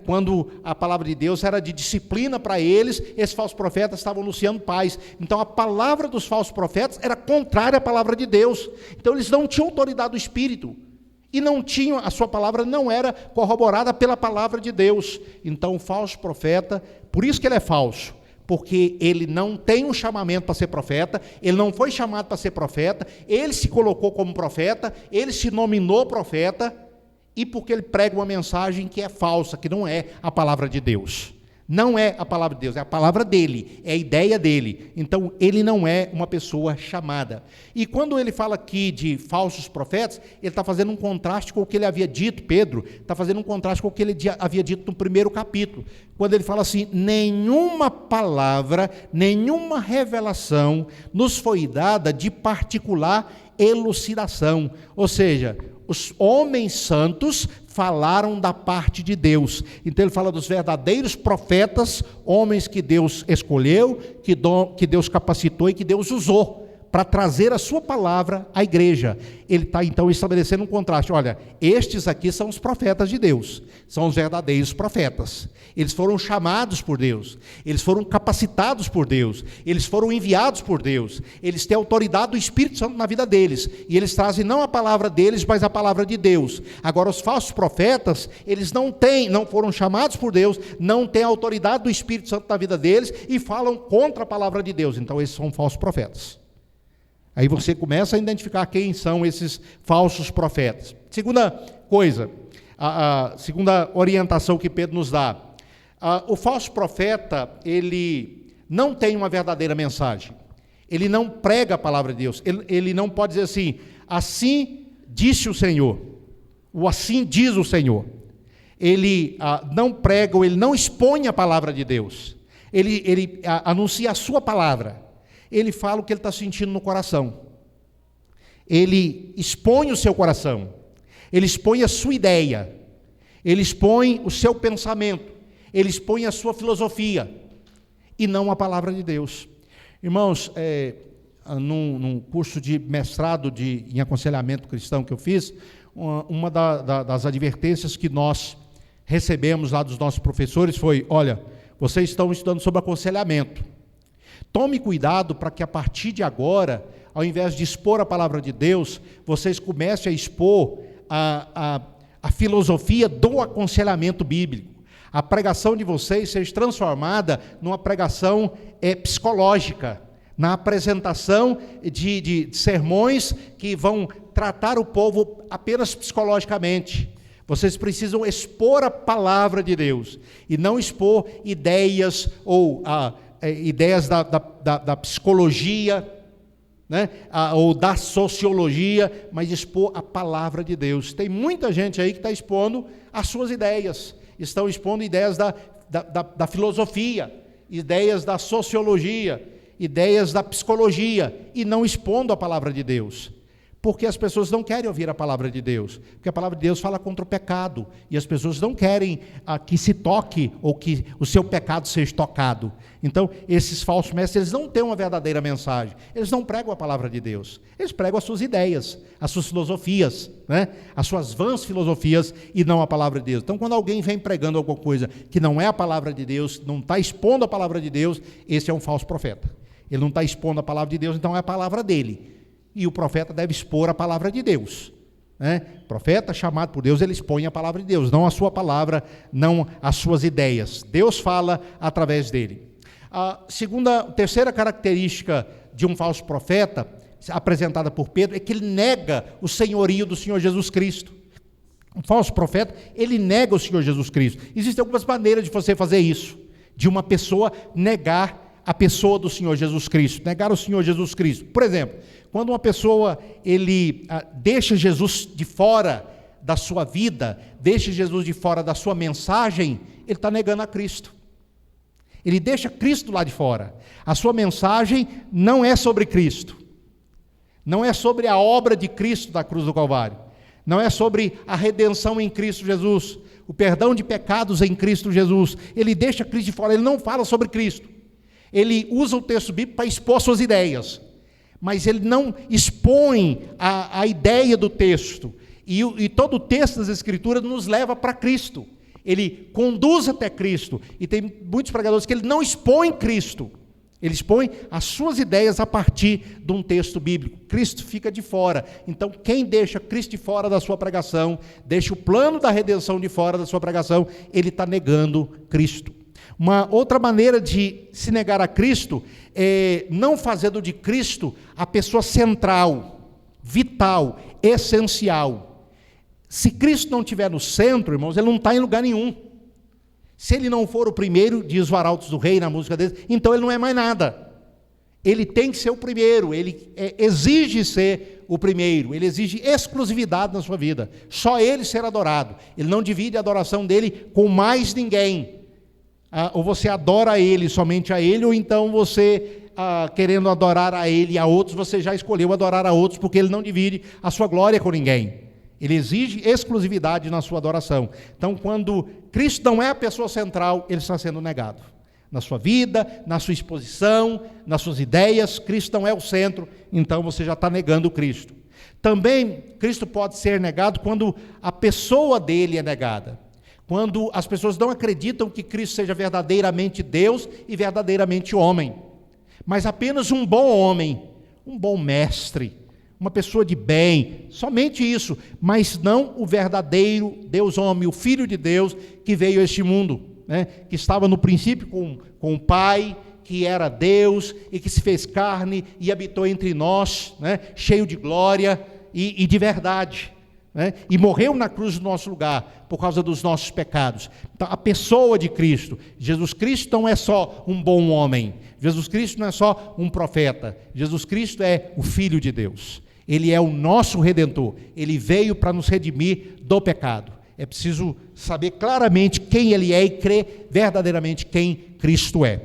Speaker 1: Quando a palavra de Deus era de disciplina para eles, esses falsos profetas estavam anunciando paz. Então a palavra dos falsos profetas era contrária à palavra de Deus. Então eles não tinham autoridade do Espírito e não tinham, a sua palavra não era corroborada pela palavra de Deus. Então o falso profeta, por isso que ele é falso, porque ele não tem um chamamento para ser profeta, ele não foi chamado para ser profeta, ele se colocou como profeta, ele se nominou profeta, e porque ele prega uma mensagem que é falsa, que não é a palavra de Deus. Não é a palavra de Deus, é a palavra dele, é a ideia dele. Então, ele não é uma pessoa chamada. E quando ele fala aqui de falsos profetas, ele está fazendo um contraste com o que ele havia dito, Pedro, está fazendo um contraste com o que ele havia dito no primeiro capítulo, quando ele fala assim, nenhuma palavra, nenhuma revelação nos foi dada de particular elucidação, ou seja, os homens santos falaram da parte de Deus. Então ele fala dos verdadeiros profetas, homens que Deus escolheu, que Deus capacitou e que Deus usou para trazer a sua palavra à igreja. Ele está então estabelecendo um contraste. Olha, estes aqui são os profetas de Deus, são os verdadeiros profetas. Eles foram chamados por Deus, eles foram capacitados por Deus, eles foram enviados por Deus, eles têm autoridade do Espírito Santo na vida deles, e eles trazem não a palavra deles, mas a palavra de Deus. Agora, os falsos profetas, eles não foram chamados por Deus, não têm a autoridade do Espírito Santo na vida deles, e falam contra a palavra de Deus. Então, esses são falsos profetas. Aí você começa a identificar quem são esses falsos profetas. Segunda coisa, a segunda orientação que Pedro nos dá. O falso profeta, ele não tem uma verdadeira mensagem. Ele não prega a palavra de Deus. Ele não pode dizer assim disse o Senhor, ou assim diz o Senhor. Ele não prega, ou ele não expõe a palavra de Deus. Ele anuncia a sua palavra. Ele fala o que ele está sentindo no coração. Ele expõe o seu coração. Ele expõe a sua ideia. Ele expõe o seu pensamento. Ele expõe a sua filosofia. E não a palavra de Deus. Irmãos, num curso de mestrado em aconselhamento cristão que eu fiz, uma das advertências que nós recebemos lá dos nossos professores foi, olha, vocês estão estudando sobre aconselhamento. Tome cuidado para que a partir de agora, ao invés de expor a palavra de Deus, vocês comecem a expor a filosofia do aconselhamento bíblico. A pregação de vocês seja transformada numa pregação psicológica, na apresentação de sermões que vão tratar o povo apenas psicologicamente. Vocês precisam expor a palavra de Deus e não expor ideias ou ideias da psicologia, né? Ou da sociologia, mas expor a palavra de Deus. Tem muita gente aí que está expondo as suas ideias, estão expondo ideias da filosofia, ideias da sociologia, ideias da psicologia, e não expondo a palavra de Deus. Porque as pessoas não querem ouvir a palavra de Deus, porque a palavra de Deus fala contra o pecado, e as pessoas não querem que se toque, ou que o seu pecado seja tocado. Então, esses falsos mestres, eles não têm uma verdadeira mensagem, eles não pregam a palavra de Deus, eles pregam as suas ideias, as suas filosofias, né? As suas vãs filosofias, e não a palavra de Deus. Então, quando alguém vem pregando alguma coisa que não é a palavra de Deus, não está expondo a palavra de Deus, esse é um falso profeta. Ele não está expondo a palavra de Deus, então é a palavra dele. E o profeta deve expor a palavra de Deus, né? O profeta chamado por Deus, ele expõe a palavra de Deus, não a sua palavra, não as suas ideias. Deus fala através dele. A terceira característica de um falso profeta, apresentada por Pedro, é que ele nega o senhorio do Senhor Jesus Cristo. Um falso profeta, ele nega o Senhor Jesus Cristo. Existem algumas maneiras de você fazer isso, de uma pessoa negar a pessoa do Senhor Jesus Cristo, negar o Senhor Jesus Cristo. Por exemplo, quando uma pessoa deixa Jesus de fora da sua vida, deixa Jesus de fora da sua mensagem, ele está negando a Cristo. Ele deixa Cristo lá de fora. A sua mensagem não é sobre Cristo, não é sobre a obra de Cristo da cruz do Calvário, não é sobre a redenção em Cristo Jesus, o perdão de pecados em Cristo Jesus. Ele deixa Cristo de fora, ele não fala sobre Cristo. Ele usa o texto bíblico para expor suas ideias, mas ele não expõe a ideia do texto. E todo o texto das Escrituras nos leva para Cristo. Ele conduz até Cristo. E tem muitos pregadores que ele não expõe Cristo. Ele expõe as suas ideias a partir de um texto bíblico. Cristo fica de fora. Então, quem deixa Cristo de fora da sua pregação, deixa o plano da redenção de fora da sua pregação, ele está negando Cristo. Uma outra maneira de se negar a Cristo é não fazendo de Cristo a pessoa central, vital, essencial. Se Cristo não estiver no centro, irmãos, ele não está em lugar nenhum. Se ele não for o primeiro, diz o Arautos do Rei na música dele, então ele não é mais nada. Ele tem que ser o primeiro, ele exige ser o primeiro, ele exige exclusividade na sua vida. Só ele ser adorado. Ele não divide a adoração dele com mais ninguém. Ou você adora ele, somente a ele, ou então você, querendo adorar a ele e a outros, você já escolheu adorar a outros, porque ele não divide a sua glória com ninguém. Ele exige exclusividade na sua adoração. Então, quando Cristo não é a pessoa central, ele está sendo negado. Na sua vida, na sua exposição, nas suas ideias, Cristo não é o centro, então você já está negando Cristo. Também, Cristo pode ser negado quando a pessoa dele é negada. Quando as pessoas não acreditam que Cristo seja verdadeiramente Deus e verdadeiramente homem, mas apenas um bom homem, um bom mestre, uma pessoa de bem, somente isso, mas não o verdadeiro Deus homem, o Filho de Deus que veio a este mundo, né? Que estava no princípio com o Pai, que era Deus e que se fez carne e habitou entre nós, né? Cheio de glória e de verdade. Né? E morreu na cruz do nosso lugar, por causa dos nossos pecados. Então, a pessoa de Cristo, Jesus Cristo não é só um bom homem, Jesus Cristo não é só um profeta, Jesus Cristo é o Filho de Deus, ele é o nosso Redentor, ele veio para nos redimir do pecado. É preciso saber claramente quem ele é e crer verdadeiramente quem Cristo é.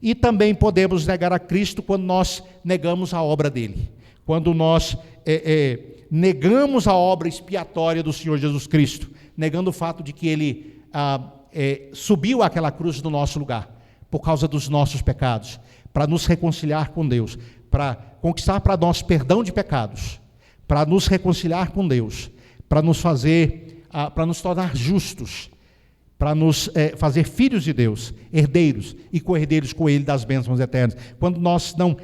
Speaker 1: E também podemos negar a Cristo quando nós negamos a obra dele, quando nós negamos a obra expiatória do Senhor Jesus Cristo, negando o fato de que ele subiu àquela cruz no nosso lugar, por causa dos nossos pecados, para nos reconciliar com Deus, para conquistar para nós perdão de pecados, para nos reconciliar com Deus, para nos fazer, para nos tornar justos, para nos fazer filhos de Deus, herdeiros e co-herdeiros com Ele das bênçãos eternas. Quando nós não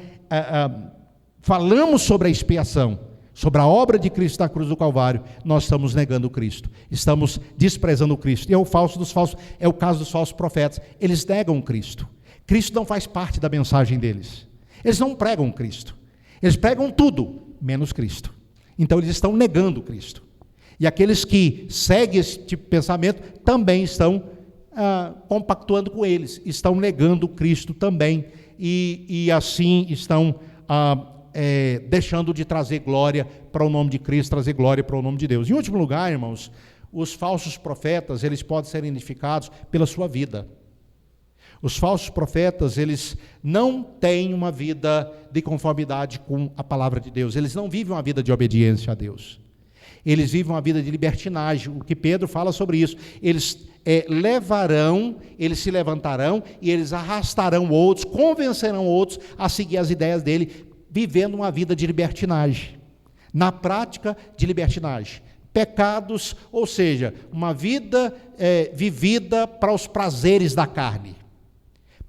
Speaker 1: falamos sobre a expiação, sobre a obra de Cristo na cruz do Calvário, nós estamos negando Cristo, estamos desprezando Cristo. E é o caso dos falsos profetas. Eles negam Cristo. Cristo não faz parte da mensagem deles. Eles não pregam Cristo. Eles pregam tudo, menos Cristo. Então eles estão negando Cristo. E aqueles que seguem esse tipo de pensamento também estão compactuando com eles, estão negando Cristo também, e assim estão deixando de trazer glória para o nome de Cristo, trazer glória para o nome de Deus. Em último lugar, irmãos, os falsos profetas, eles podem ser identificados pela sua vida. Os falsos profetas, eles não têm uma vida de conformidade com a palavra de Deus. Eles não vivem uma vida de obediência a Deus. Eles vivem uma vida de libertinagem. O que Pedro fala sobre isso. Eles eles se levantarão e eles arrastarão outros, convencerão outros a seguir as ideias dele, vivendo uma vida de libertinagem. Na prática de libertinagem. Pecados, ou seja, uma vida vivida para os prazeres da carne,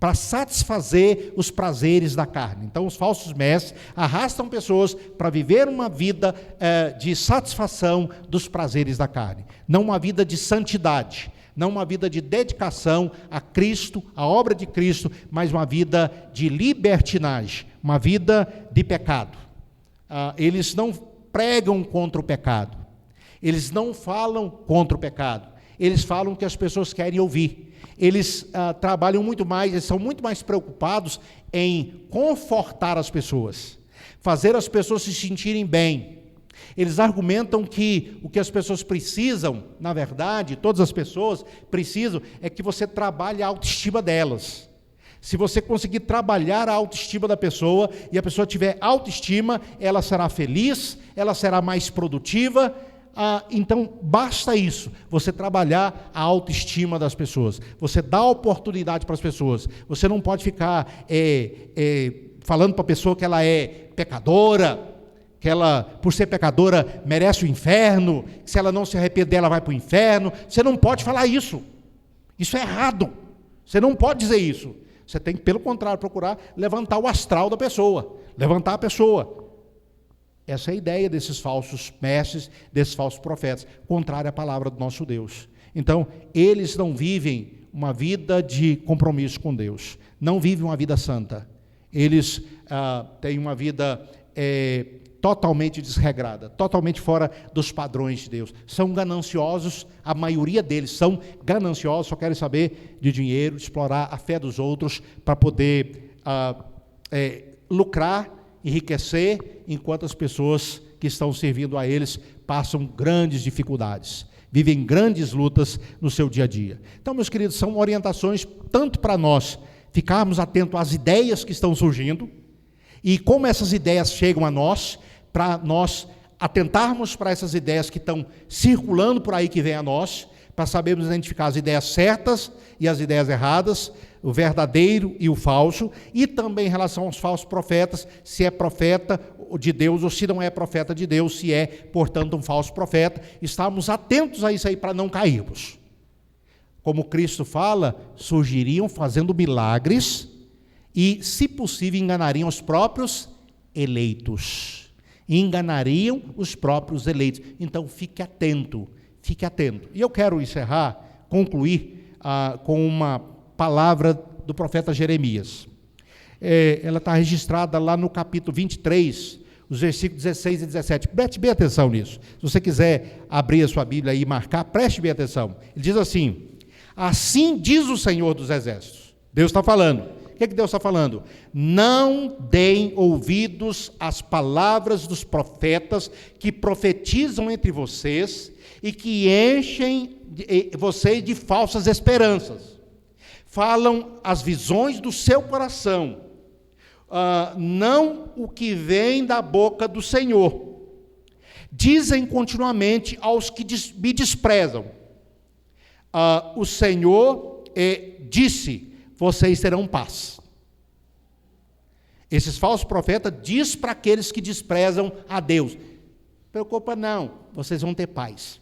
Speaker 1: para satisfazer os prazeres da carne. Então, os falsos mestres arrastam pessoas para viver uma vida de satisfação dos prazeres da carne, não uma vida de santidade, não uma vida de dedicação a Cristo, a obra de Cristo, mas uma vida de libertinagem, uma vida de pecado. Eles não pregam contra o pecado, eles não falam contra o pecado, eles falam o que as pessoas querem ouvir. Eles trabalham muito mais, eles são muito mais preocupados em confortar as pessoas, fazer as pessoas se sentirem bem. Eles argumentam que o que as pessoas precisam, na verdade, todas as pessoas precisam, é que você trabalhe a autoestima delas. Se você conseguir trabalhar a autoestima da pessoa, e a pessoa tiver autoestima, ela será feliz, ela será mais produtiva. Então, basta isso, você trabalhar a autoestima das pessoas, você dá oportunidade para as pessoas, você não pode ficar falando para a pessoa que ela é pecadora, que ela, por ser pecadora, merece o inferno, que se ela não se arrepender, ela vai para o inferno. Você não pode falar isso, isso é errado, você não pode dizer isso, você tem que, pelo contrário, procurar levantar o astral da pessoa, levantar a pessoa. Essa é a ideia desses falsos mestres, desses falsos profetas, contrária à palavra do nosso Deus. Então, eles não vivem uma vida de compromisso com Deus, não vivem uma vida santa. Eles têm uma vida totalmente desregrada, totalmente fora dos padrões de Deus. São gananciosos, a maioria deles são gananciosos, só querem saber de dinheiro, de explorar a fé dos outros para poder lucrar, enriquecer, enquanto as pessoas que estão servindo a eles passam grandes dificuldades, vivem grandes lutas no seu dia a dia. Então, meus queridos, são orientações tanto para nós ficarmos atentos às ideias que estão surgindo e como essas ideias chegam a nós, para nós atentarmos para essas ideias que estão circulando por aí, que vêm a nós, para sabermos identificar as ideias certas e as ideias erradas, o verdadeiro e o falso, e também em relação aos falsos profetas, se é profeta de Deus ou se não é profeta de Deus, se é, portanto, um falso profeta. Estamos atentos a isso aí para não cairmos. Como Cristo fala, surgiriam fazendo milagres e, se possível, enganariam os próprios eleitos. Enganariam os próprios eleitos. Então, fique atento, fique atento. E eu quero encerrar, concluir com uma palavra do profeta Jeremias. Ela está registrada lá no capítulo 23, os versículos 16 e 17. Preste bem atenção nisso. Se você quiser abrir a sua Bíblia e marcar, preste bem atenção. Ele diz assim: assim diz o Senhor dos Exércitos. Deus está falando. O que Deus está falando? Não deem ouvidos às palavras dos profetas que profetizam entre vocês e que enchem vocês de falsas esperanças. Falam as visões do seu coração, não o que vem da boca do Senhor. Dizem continuamente aos que me desprezam: o Senhor disse, vocês terão paz. Esses falsos profetas diz para aqueles que desprezam a Deus: preocupa não, vocês vão ter paz.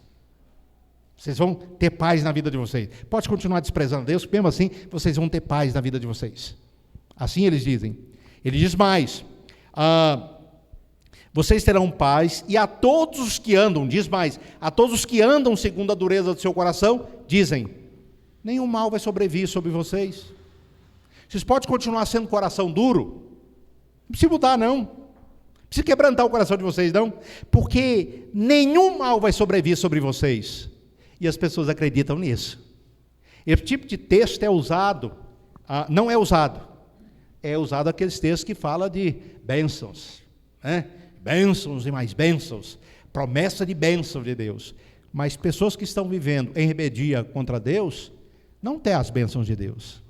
Speaker 1: Vocês vão ter paz na vida de vocês. Pode continuar desprezando Deus, mesmo assim, vocês vão ter paz na vida de vocês. Assim eles dizem. Ele diz mais: vocês terão paz, e a todos os que andam, diz mais, a todos os que andam segundo a dureza do seu coração, dizem: nenhum mal vai sobrevir sobre vocês. Vocês podem continuar sendo coração duro, não precisa mudar não, não precisa quebrantar o coração de vocês não, porque nenhum mal vai sobreviver sobre vocês. E as pessoas acreditam nisso. Esse tipo de texto é usado, não é usado, é usado aqueles textos que falam de bênçãos, né? Bênçãos e mais bênçãos, promessa de bênção de Deus. Mas pessoas que estão vivendo em rebeldia contra Deus, não têm as bênçãos de Deus.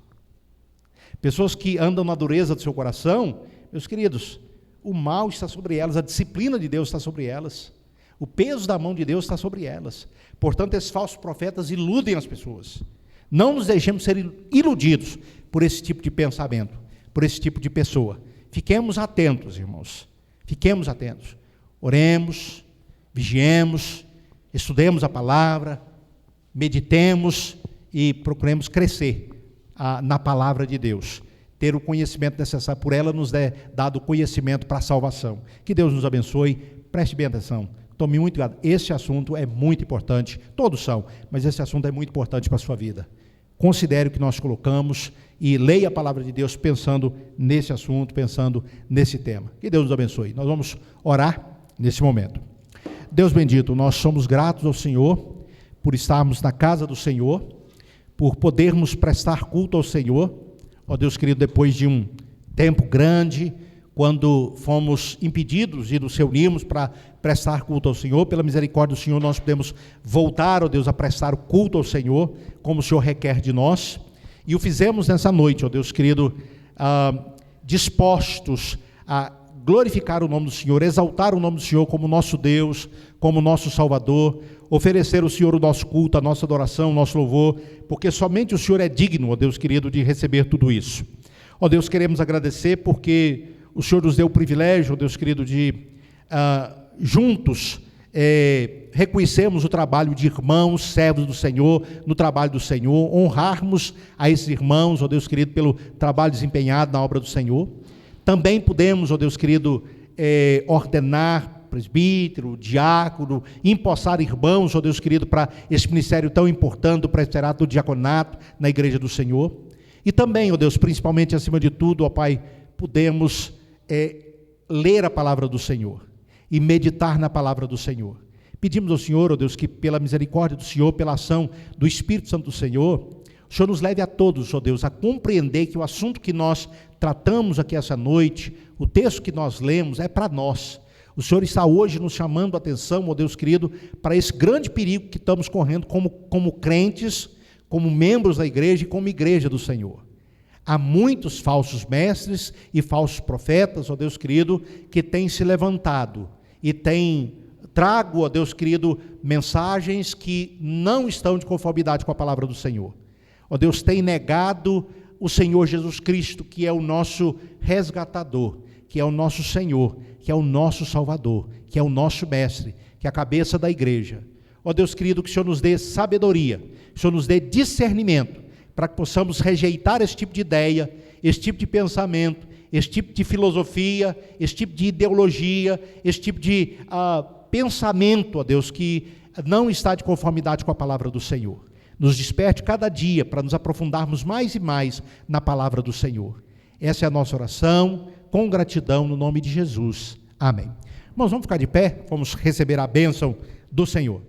Speaker 1: Pessoas que andam na dureza do seu coração, meus queridos, o mal está sobre elas, a disciplina de Deus está sobre elas, o peso da mão de Deus está sobre elas. Portanto, esses falsos profetas iludem as pessoas. Não nos deixemos ser iludidos por esse tipo de pensamento, por esse tipo de pessoa. Fiquemos atentos, irmãos. Fiquemos atentos. Oremos, vigiemos, estudemos a palavra, meditemos e procuremos crescer na palavra de Deus. Ter o conhecimento necessário, por ela nos é dado o conhecimento para a salvação. Que Deus nos abençoe. Preste bem atenção. Tome muito cuidado. Esse assunto é muito importante. Todos são, mas esse assunto é muito importante para a sua vida. Considere o que nós colocamos e leia a palavra de Deus pensando nesse assunto, pensando nesse tema. Que Deus nos abençoe. Nós vamos orar nesse momento. Deus bendito, nós somos gratos ao Senhor por estarmos na casa do Senhor, por podermos prestar culto ao Senhor. Ó Deus querido, depois de um tempo grande, quando fomos impedidos de nos reunirmos para prestar culto ao Senhor, pela misericórdia do Senhor, nós podemos voltar, ó Deus, a prestar o culto ao Senhor, como o Senhor requer de nós, e o fizemos nessa noite, ó Deus querido, dispostos a glorificar o nome do Senhor, exaltar o nome do Senhor como nosso Deus, como nosso Salvador, oferecer ao Senhor o nosso culto, a nossa adoração, o nosso louvor, porque somente o Senhor é digno, ó Deus querido, de receber tudo isso. Ó Deus, queremos agradecer porque o Senhor nos deu o privilégio, ó Deus querido, de juntos reconhecermos o trabalho de irmãos, servos do Senhor, no trabalho do Senhor, honrarmos a esses irmãos, ó Deus querido, pelo trabalho desempenhado na obra do Senhor. Também podemos, ó Deus querido, ordenar presbítero, diácono, empossar irmãos, ó Deus querido, para esse ministério tão importante, o presbiterato do diaconato na igreja do Senhor. E também, ó Deus, principalmente acima de tudo, ó Pai, podemos ler a palavra do Senhor e meditar na palavra do Senhor. Pedimos ao Senhor, ó Deus, que pela misericórdia do Senhor, pela ação do Espírito Santo do Senhor, o Senhor nos leve a todos, ó Deus, a compreender que o assunto que nós tratamos aqui essa noite, o texto que nós lemos, é para nós. O Senhor está hoje nos chamando a atenção, ó Deus querido, para esse grande perigo que estamos correndo como crentes, como membros da igreja e como igreja do Senhor. Há muitos falsos mestres e falsos profetas, ó Deus querido, que têm se levantado e têm trago, ó Deus querido, mensagens que não estão de conformidade com a palavra do Senhor. Ó Deus, tem negado o Senhor Jesus Cristo, que é o nosso resgatador, que é o nosso Senhor, que é o nosso Salvador, que é o nosso mestre, que é a cabeça da igreja. Ó Deus querido, que o Senhor nos dê sabedoria, que o Senhor nos dê discernimento, para que possamos rejeitar esse tipo de ideia, esse tipo de pensamento, esse tipo de filosofia, esse tipo de ideologia, esse tipo de pensamento, ó Deus, que não está de conformidade com a palavra do Senhor. Nos desperte cada dia para nos aprofundarmos mais e mais na palavra do Senhor. Essa é a nossa oração, com gratidão no nome de Jesus. Amém. Irmãos, vamos ficar de pé, vamos receber a bênção do Senhor.